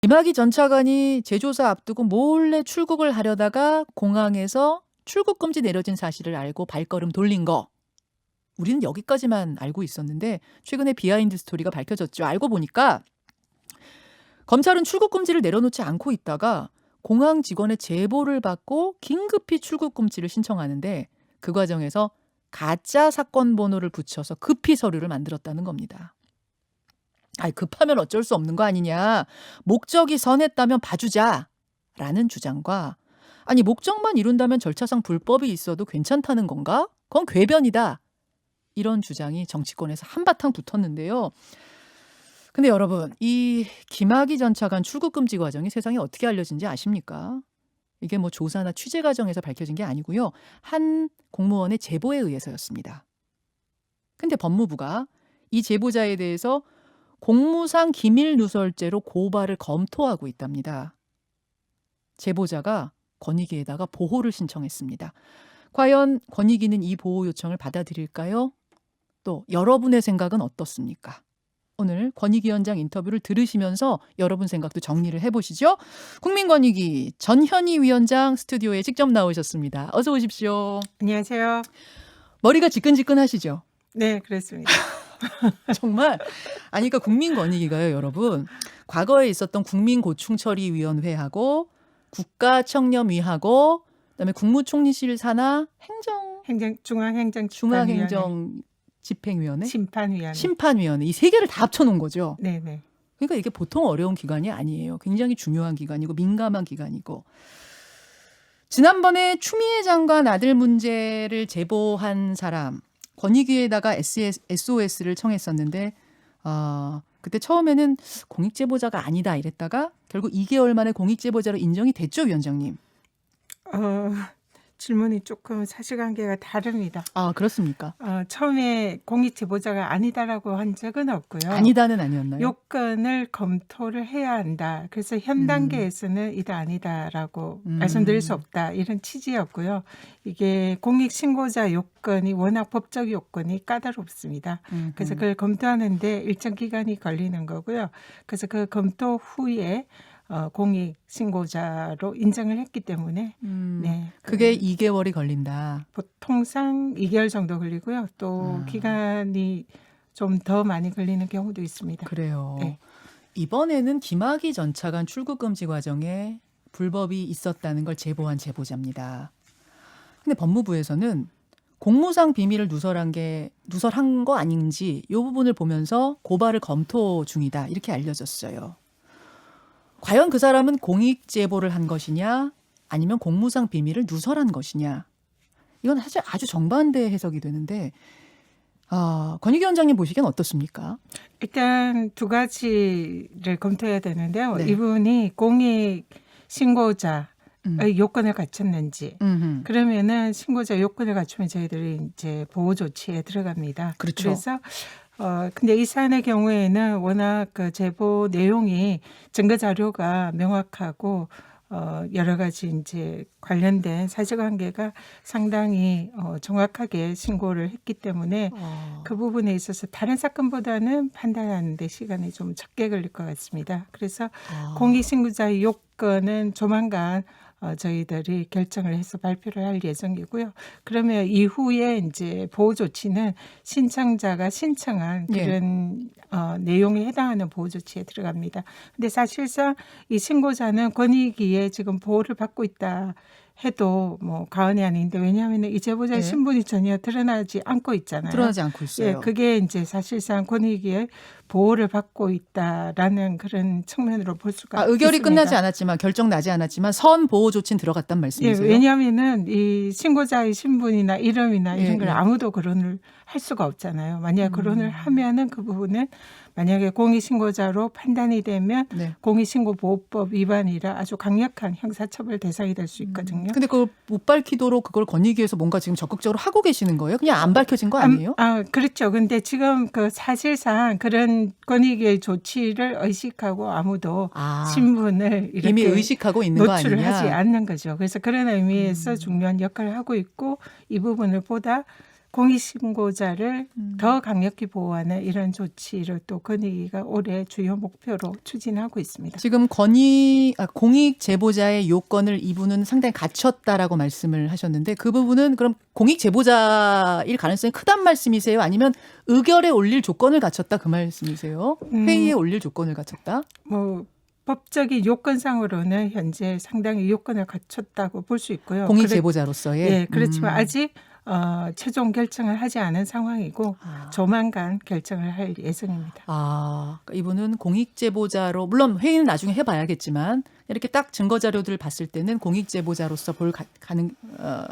김학의 전 차관이 제조사 앞두고 몰래 출국을 하려다가 공항에서 출국 금지 내려진 사실을 알고 발걸음 돌린 거. 우리는 여기까지만 알고 있었는데 최근에 비하인드 스토리가 밝혀졌죠. 알고 보니까 검찰은 출국 금지를 내려놓지 않고 있다가 공항 직원의 제보를 받고 긴급히 출국 금지를 신청하는데 그 과정에서 가짜 사건 번호를 붙여서 급히 서류를 만들었다는 겁니다. 급하면 어쩔 수 없는 거 아니냐. 목적이 선했다면 봐주자라는 주장과 목적만 이룬다면 절차상 불법이 있어도 괜찮다는 건가? 그건 궤변이다. 이런 주장이 정치권에서 한바탕 붙었는데요. 근데 여러분, 이 김학의 전 차관 출국 금지 과정이 세상에 어떻게 알려진지 아십니까? 이게 조사나 취재 과정에서 밝혀진 게 아니고요. 한 공무원의 제보에 의해서였습니다. 근데 법무부가 이 제보자에 대해서 공무상 기밀 누설죄로 고발을 검토하고 있답니다. 제보자가 권익위에다가 보호를 신청했습니다. 과연 권익위는 이 보호 요청을 받아들일까요? 또 여러분의 생각은 어떻습니까? 오늘 권익위원장 인터뷰를 들으시면서 여러분 생각도 정리를 해보시죠. 국민권익위 전현희 위원장 스튜디오에 직접 나오셨습니다. 어서 오십시오. 안녕하세요. 머리가 지끈지끈하시죠? 네, 그렇습니다. 정말 그러니까 국민권익위가요, 여러분. 과거에 있었던 국민고충처리위원회하고 국가청렴위하고 그다음에 국무총리실 산하 중앙행정집행위원회, 심판위원회 이 세 개를 다 합쳐놓은 거죠. 네네. 그러니까 이게 보통 어려운 기관이 아니에요. 굉장히 중요한 기관이고 민감한 기관이고. 지난번에 추미애 장관 아들 문제를 제보한 사람 권익위에다가 SOS를 청했었는데 그때 처음에는 공익제보자가 아니다 이랬다가 결국 2개월 만에 공익제보자로 인정이 됐죠, 위원장님? 질문이 조금 사실관계가 다릅니다. 그렇습니까? 처음에 공익제보자가 아니다라고 한 적은 없고요. 아니다는 아니었나요? 요건을 검토를 해야 한다. 그래서 현 단계에서는 이다 아니다라고 말씀드릴 수 없다. 이런 취지였고요. 이게 공익신고자 요건이 워낙 법적 요건이 까다롭습니다. 그래서 그걸 검토하는데 일정 기간이 걸리는 거고요. 그래서 그 검토 후에 공익신고자로 인정을 했기 때문에 네, 그게 2개월이 걸린다. 보통상 2개월 정도 걸리고요. 또 기간이 좀 더 많이 걸리는 경우도 있습니다. 그래요. 네. 이번에는 김학의 전 차관 출국 금지 과정에 불법이 있었다는 걸 제보한 제보자입니다. 근데 법무부에서는 공무상 비밀을 누설한 거 아닌지 이 부분을 보면서 고발을 검토 중이다 이렇게 알려졌어요. 과연 그 사람은 공익 제보를 한 것이냐 아니면 공무상 비밀을 누설한 것이냐 이건 사실 아주 정반대 해석이 되는데 권익위원장님 보시기엔 어떻습니까? 일단 두 가지를 검토해야 되는데요. 네. 이분이 공익 신고자의 요건을 갖췄는지 그러면은 신고자 요건을 갖추면 저희들이 이제 보호 조치에 들어갑니다. 그렇죠. 그래서 근데 이 사안의 경우에는 워낙 그 제보 내용이 증거 자료가 명확하고 여러 가지 이제 관련된 사실관계가 상당히 정확하게 신고를 했기 때문에 그 부분에 있어서 다른 사건보다는 판단하는 데 시간이 좀 적게 걸릴 것 같습니다. 그래서 공익신고자의 요건은 조만간 저희들이 결정을 해서 발표를 할 예정이고요. 그러면 이후에 이제 보호 조치는 신청자가 신청한 그런 내용에 해당하는 보호 조치에 들어갑니다. 근데 사실상 이 신고자는 권익위에 지금 보호를 받고 있다 해도 과언이 아닌데 왜냐하면 이 제보자의 신분이 전혀 드러나지 않고 있잖아요. 드러나지 않고 있어요. 예, 그게 이제 사실상 권익위에 보호를 받고 있다라는 그런 측면으로 볼 수가 의결이 있습니다. 끝나지 않았지만 결정 나지 않았지만 선 보호 조치는 들어갔단 말씀이세요? 예, 왜냐하면은 이 신고자의 신분이나 이름이나 이런 걸 예. 아무도 거론을 할 수가 없잖아요. 만약 거론을 하면은 그 부분은 만약에 공익신고자로 판단이 되면 공익신고보호법 위반이라 아주 강력한 형사처벌 대상이 될 수 있거든요. 근데 그걸 못 밝히도록 그걸 권익위에서 뭔가 지금 적극적으로 하고 계시는 거예요? 그냥 안 밝혀진 거 아니에요? 그렇죠. 근데 지금 그 사실상 그런 권익위의 조치를 의식하고 아무도 신분을 이렇게 이미 의식하고 있는 거 노출을 아니냐? 하지 않는 거죠. 그래서 그런 의미에서 중요한 역할을 하고 있고 이 부분을 보다 공익신고자를 더 강력히 보호하는 이런 조치를 또 권익위가 올해 주요 목표로 추진하고 있습니다. 지금 공익 제보자의 요건을 이분은 상당히 갖췄다라고 말씀을 하셨는데 그 부분은 그럼 공익 제보자일 가능성이 크단 말씀이세요? 아니면 의결에 올릴 조건을 갖췄다 그 말씀이세요? 회의에 올릴 조건을 갖췄다? 뭐 법적인 요건상으로는 현재 상당히 요건을 갖췄다고 볼 수 있고요. 공익 제보자로서의. 예, 그렇지만 아직 최종 결정을 하지 않은 상황이고 조만간 결정을 할 예정입니다. 그러니까 이분은 공익 제보자로 물론 회의는 나중에 해봐야겠지만 이렇게 딱 증거 자료들을 봤을 때는 공익 제보자로서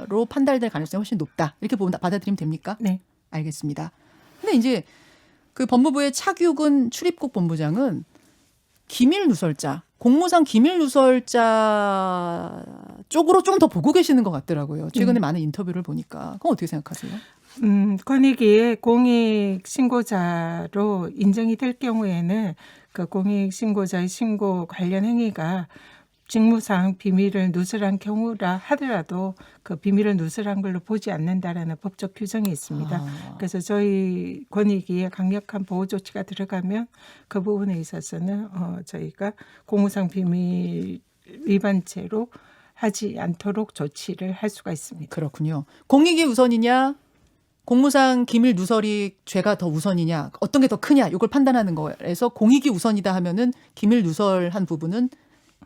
로 판단될 가능성이 훨씬 높다 이렇게 받아들이면 됩니까? 네. 알겠습니다. 근데 이제 그 법무부의 차규근 출입국 본부장은 기밀 누설자, 공무상 기밀 누설자 쪽으로 좀 더 보고 계시는 것 같더라고요. 최근에 많은 인터뷰를 보니까. 그건 어떻게 생각하세요? 권익위의 공익 신고자로 인정이 될 경우에는 그 공익 신고자의 신고 관련 행위가 직무상 비밀을 누설한 경우라 하더라도 그 비밀을 누설한 걸로 보지 않는다라는 법적 규정이 있습니다. 그래서 저희 권익위에 강력한 보호 조치가 들어가면 그 부분에 있어서는 저희가 공무상 비밀 위반죄로 하지 않도록 조치를 할 수가 있습니다. 그렇군요. 공익이 우선이냐, 공무상 기밀 누설이 죄가 더 우선이냐, 어떤 게 더 크냐, 이걸 판단하는 거에서 공익이 우선이다 하면은 기밀 누설한 부분은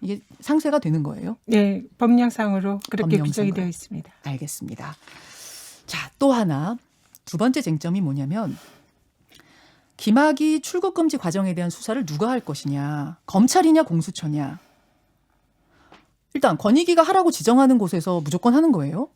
이게 상쇄가 되는 거예요? 네, 법령상으로 그렇게 법령상으로. 규정이 되어 있습니다. 알겠습니다. 자, 또 하나 두 번째 쟁점이 뭐냐면 김학의 출국 금지 과정에 대한 수사를 누가 할 것이냐, 검찰이냐 공수처냐. 일단 권익위가 하라고 지정하는 곳에서 무조건 하는 거예요?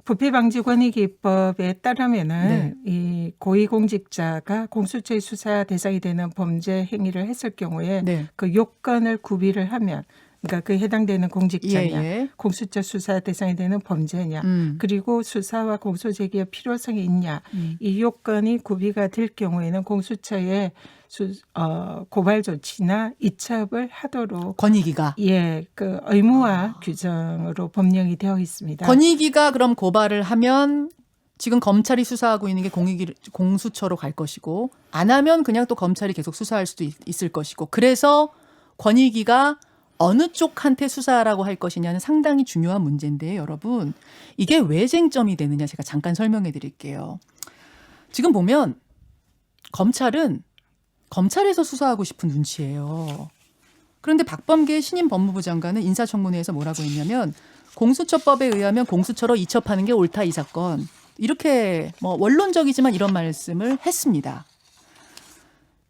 부패방지권익위법에 따르면은 네. 이 고위공직자가 공수처의 수사 대상이 되는 범죄 행위를 했을 경우에 네. 그 요건을 구비를 하면, 그러니까 그 해당되는 공직자냐, 예. 공수처 수사 대상이 되는 범죄냐, 그리고 수사와 공소 제기의 필요성이 있냐, 이 요건이 구비가 될 경우에는 공수처의 고발 조치나 이첩을 하도록 권익위가. 그 의무화 규정으로 법령이 되어 있습니다. 권익위가 그럼 고발을 하면 지금 검찰이 수사하고 있는 게 공수처로 갈 것이고 안 하면 그냥 또 검찰이 계속 수사할 수도 있을 것이고 그래서 권익위가 어느 쪽한테 수사라고 할 것이냐는 상당히 중요한 문제인데 여러분 이게 왜 쟁점이 되느냐 제가 잠깐 설명해 드릴게요. 지금 보면 검찰은 검찰에서 수사하고 싶은 눈치예요. 그런데 박범계 신임 법무부 장관은 인사청문회에서 뭐라고 했냐면 공수처법에 의하면 공수처로 이첩하는 게 옳다 이 사건. 이렇게 원론적이지만 이런 말씀을 했습니다.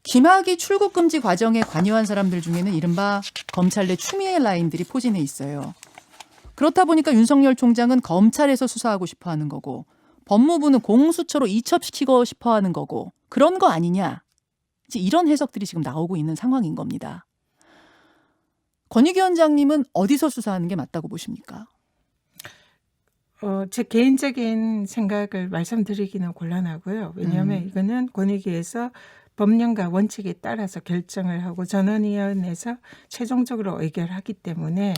김학의 출국 금지 과정에 관여한 사람들 중에는 이른바 검찰 내 추미애 라인들이 포진해 있어요. 그렇다 보니까 윤석열 총장은 검찰에서 수사하고 싶어 하는 거고 법무부는 공수처로 이첩시키고 싶어 하는 거고 그런 거 아니냐. 이런 해석들이 지금 나오고 있는 상황인 겁니다. 권익위원장님은 어디서 수사하는 게 맞다고 보십니까? 제 개인적인 생각을 말씀드리기는 곤란하고요. 왜냐하면 이거는 권익위에서 법령과 원칙에 따라서 결정을 하고 전원위원회에서 최종적으로 의결하기 때문에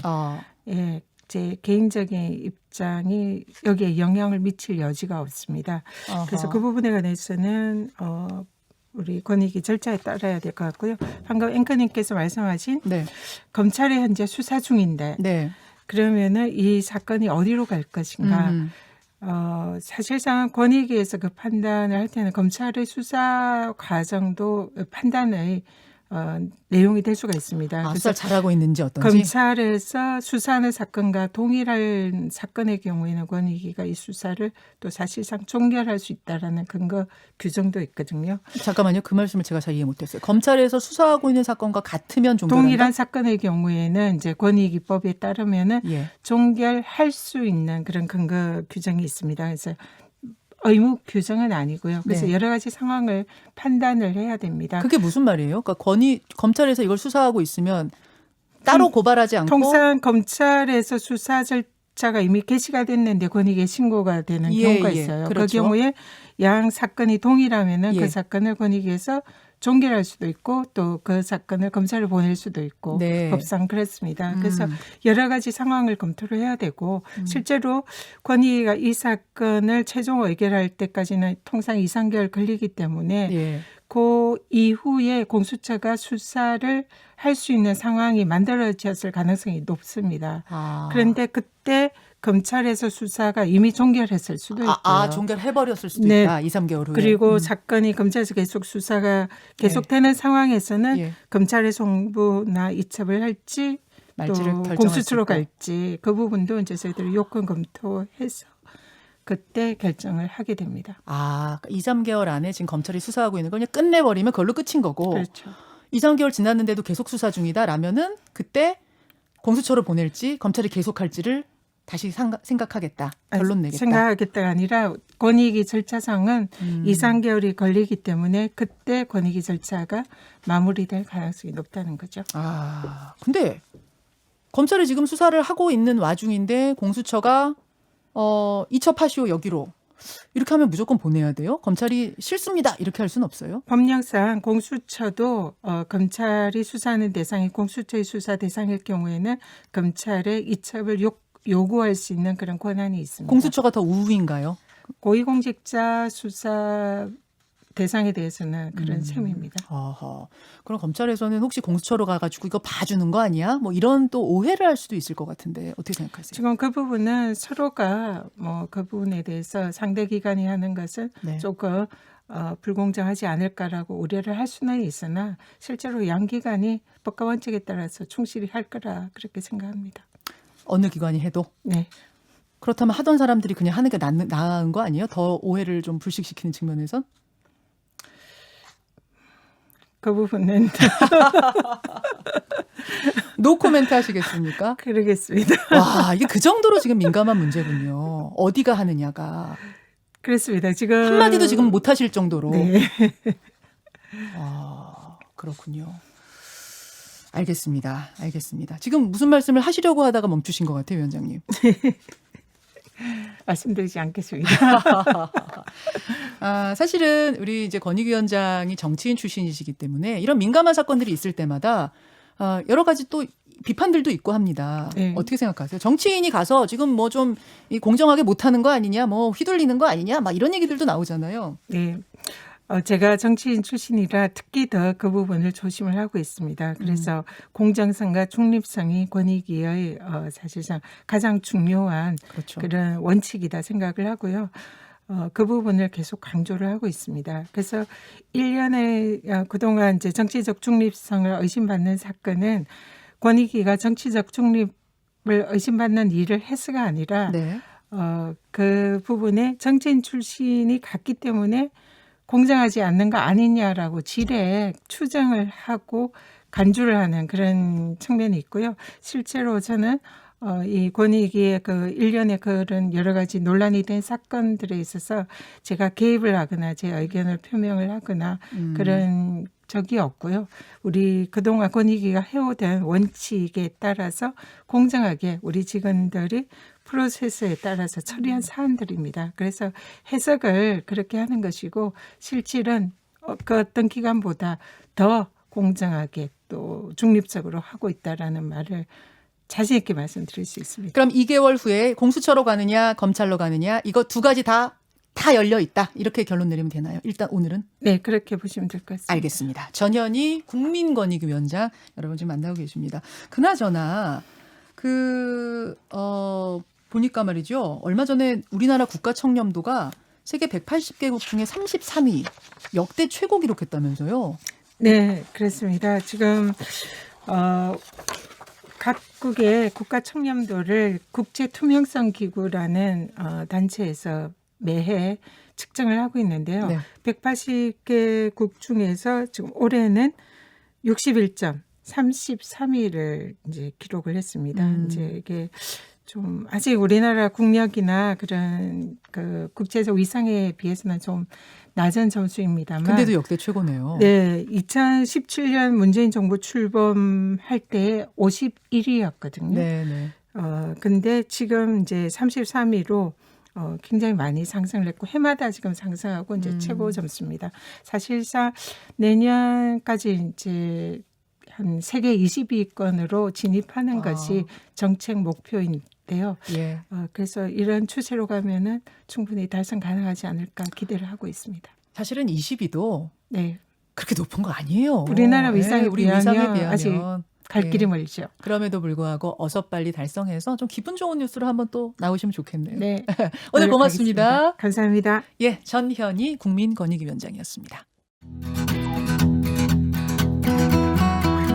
제 개인적인 입장이 여기에 영향을 미칠 여지가 없습니다. 그래서 그 부분에 관해서는 우리 권익위 절차에 따라야 될 것 같고요. 방금 앵커님께서 말씀하신 검찰이 현재 수사 중인데 그러면은 이 사건이 어디로 갈 것인가. 사실상 권익위에서 그 판단을 할 때는 검찰의 수사 과정도 판단의 내용이 될 수가 있습니다. 수사를 잘하고 있는지 어떤지. 검찰에서 수사하는 사건과 동일한 사건의 경우에는 권익위가 이 수사를 또 사실상 종결할 수 있다라는 근거 규정도 있거든요. 잠깐만요. 그 말씀을 제가 잘 이해 못했어요. 검찰에서 수사하고 있는 사건과 같으면 종결한다? 동일한 사건의 경우에는 이제 권익위법에 따르면은 종결할 수 있는 그런 근거 규정이 있습니다. 그래서 의무 규정은 아니고요. 그래서 여러 가지 상황을 판단을 해야 됩니다. 그게 무슨 말이에요? 그러니까 검찰에서 이걸 수사하고 있으면 따로 고발하지 않고 통상 검찰에서 수사 절차가 이미 개시가 됐는데 권익위에 신고가 되는 경우가 있어요. 그렇죠. 그 경우에 양 사건이 동일하면은 그 사건을 권익위에서 종결할 수도 있고 또 그 사건을 검찰에 보낼 수도 있고 네. 법상 그렇습니다. 그래서 음. 여러 가지 상황을 검토를 해야 되고 실제로 권익위가 이 사건을 최종 의결할 때까지는 통상 2, 3개월 걸리기 때문에 예. 그 이후에 공수처가 수사를 할 수 있는 상황이 만들어졌을 가능성이 높습니다. 아. 그런데 그때 검찰에서 수사가 이미 종결했을 수도 있고요. 종결해버렸을 수도 네. 있다. 2, 3개월 후에. 그리고 사건이 검찰에서 계속 수사가 계속되는 상황에서는 예. 검찰의 송부나 이첩을 할지 말지를 또 결정할 공수처로 수 있고. 갈지 그 부분도 이제 저희들이 요건 검토해서 그때 결정을 하게 됩니다. 2, 3개월 안에 지금 검찰이 수사하고 있는 걸 그냥 끝내버리면 그걸로 끝인 거고 그렇죠. 2, 3개월 지났는데도 계속 수사 중이다라면은 그때 공수처로 보낼지 검찰이 계속할지를 다시 생각하겠다. 결론 내겠다. 생각하겠다가 아니라 권익위 절차상은 2, 3개월이 걸리기 때문에 그때 권익위 절차가 마무리될 가능성이 높다는 거죠. 근데 검찰이 지금 수사를 하고 있는 와중인데 공수처가 이첩하시오 여기로 이렇게 하면 무조건 보내야 돼요? 검찰이 싫습니다 이렇게 할 수는 없어요? 법령상 공수처도 검찰이 수사하는 대상이 공수처의 수사 대상일 경우에는 검찰의 이첩을 요구할 수 있는 그런 권한이 있습니다. 공수처가 더 우위인가요? 고위공직자 수사 대상에 대해서는 그런 셈입니다. 그럼 검찰에서는 혹시 공수처로 가가지고 이거 봐주는 거 아니야? 뭐 이런 또 오해를 할 수도 있을 것 같은데 어떻게 생각하세요? 지금 그 부분은 서로가 뭐 그 부분에 대해서 상대 기관이 하는 것은 네. 조금 불공정하지 않을까라고 우려를 할 수는 있으나 실제로 양 기관이 법과 원칙에 따라서 충실히 할 거라 그렇게 생각합니다. 어느 기관이 해도? 네. 그렇다면 하던 사람들이 그냥 하는 게 나은 거 아니에요? 더 오해를 좀 불식시키는 측면에선? 그 부분은 노 코멘트 하시겠습니까? 그러겠습니다. 와, 이게 그 정도로 지금 민감한 문제군요. 어디가 하느냐가. 그렇습니다. 지금 한마디도 지금 못 하실 정도로. 네. 그렇군요. 알겠습니다. 지금 무슨 말씀을 하시려고 하다가 멈추신 것 같아요, 위원장님. 말씀드리지 않겠습니다. 사실은 우리 이제 권익위원장이 정치인 출신이시기 때문에 이런 민감한 사건들이 있을 때마다 여러 가지 또 비판들도 있고 합니다. 네. 어떻게 생각하세요? 정치인이 가서 지금 뭐 좀 공정하게 못하는 거 아니냐, 뭐 휘둘리는 거 아니냐, 막 이런 얘기들도 나오잖아요. 네. 제가 정치인 출신이라 특히 더 그 부분을 조심을 하고 있습니다. 그래서 공정성과 중립성이 권익위의 사실상 가장 중요한 그렇죠. 그런 원칙이다 생각을 하고요. 그 부분을 계속 강조를 하고 있습니다. 그래서 1년에 그동안 이제 정치적 중립성을 의심받는 사건은 권익위가 정치적 중립을 의심받는 일을 해서가 아니라 네. 그 부분에 정치인 출신이 갔기 때문에 공정하지 않는 거 아니냐라고 지레 추정을 하고 간주를 하는 그런 측면이 있고요. 실제로 저는 이 권익위의 그 일련의 그런 여러 가지 논란이 된 사건들에 있어서 제가 개입을 하거나 제 의견을 표명을 하거나 그런 적이 없고요. 우리 그동안 권익위가 해오던 원칙에 따라서 공정하게 우리 직원들이 프로세스에 따라서 처리한 사안들입니다. 그래서 해석을 그렇게 하는 것이고 실질은 그 어떤 기관보다 더 공정하게 또 중립적으로 하고 있다라는 말을 자신 있게 말씀드릴 수 있습니다. 그럼 2개월 후에 공수처로 가느냐, 검찰로 가느냐, 이거 두 가지 다 열려 있다. 이렇게 결론 내리면 되나요? 일단 오늘은? 네, 그렇게 보시면 될 것 같습니다. 알겠습니다. 전현희 국민권익위원장 여러분 지금 만나고 계십니다. 그나저나 보니까 말이죠. 얼마 전에 우리나라 국가 청렴도가 세계 180개국 중에 33위 역대 최고 기록했다면서요? 네, 그렇습니다. 지금 각국의 국가 청렴도를 국제투명성기구라는 단체에서 매해 측정을 하고 있는데요. 네. 180개국 중에서 지금 올해는 61점, 33위를 이제 기록을 했습니다. 이제 이게 좀 아직 우리나라 국력이나 그런 그 국제적 위상에 비해서는 좀 낮은 점수입니다만. 근데도 역대 최고네요. 네, 2017년 문재인 정부 출범할 때 51위였거든요. 네. 근데 지금 이제 33위로 굉장히 많이 상승을 했고 해마다 지금 상승하고 이제 최고 점수입니다. 사실상 내년까지 이제 한 세계 20위권으로 진입하는 것이 정책 목표인데요. 예. 그래서 이런 추세로 가면은 충분히 달성 가능하지 않을까 기대를 하고 있습니다. 사실은 20위도 네, 그렇게 높은 거 아니에요. 우리나라 위상에 우리 위상에 비하면 비하면 아직 갈 예. 길이 멀죠. 그럼에도 불구하고 어서 빨리 달성해서 좀 기분 좋은 뉴스로 한번 또 나오시면 좋겠네요. 네, 오늘 노력하겠습니다. 고맙습니다. 감사합니다. 예, 전현희 국민권익위원장이었습니다.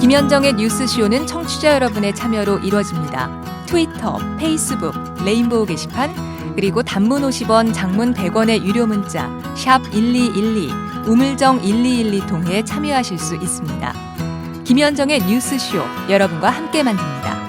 김현정의 뉴스쇼는 청취자 여러분의 참여로 이루어집니다. 트위터, 페이스북, 레인보우 게시판, 그리고 단문 50원, 장문 100원의 유료 문자 샵 1212, 우물정 1212 통해 참여하실 수 있습니다. 김현정의 뉴스쇼, 여러분과 함께 만듭니다.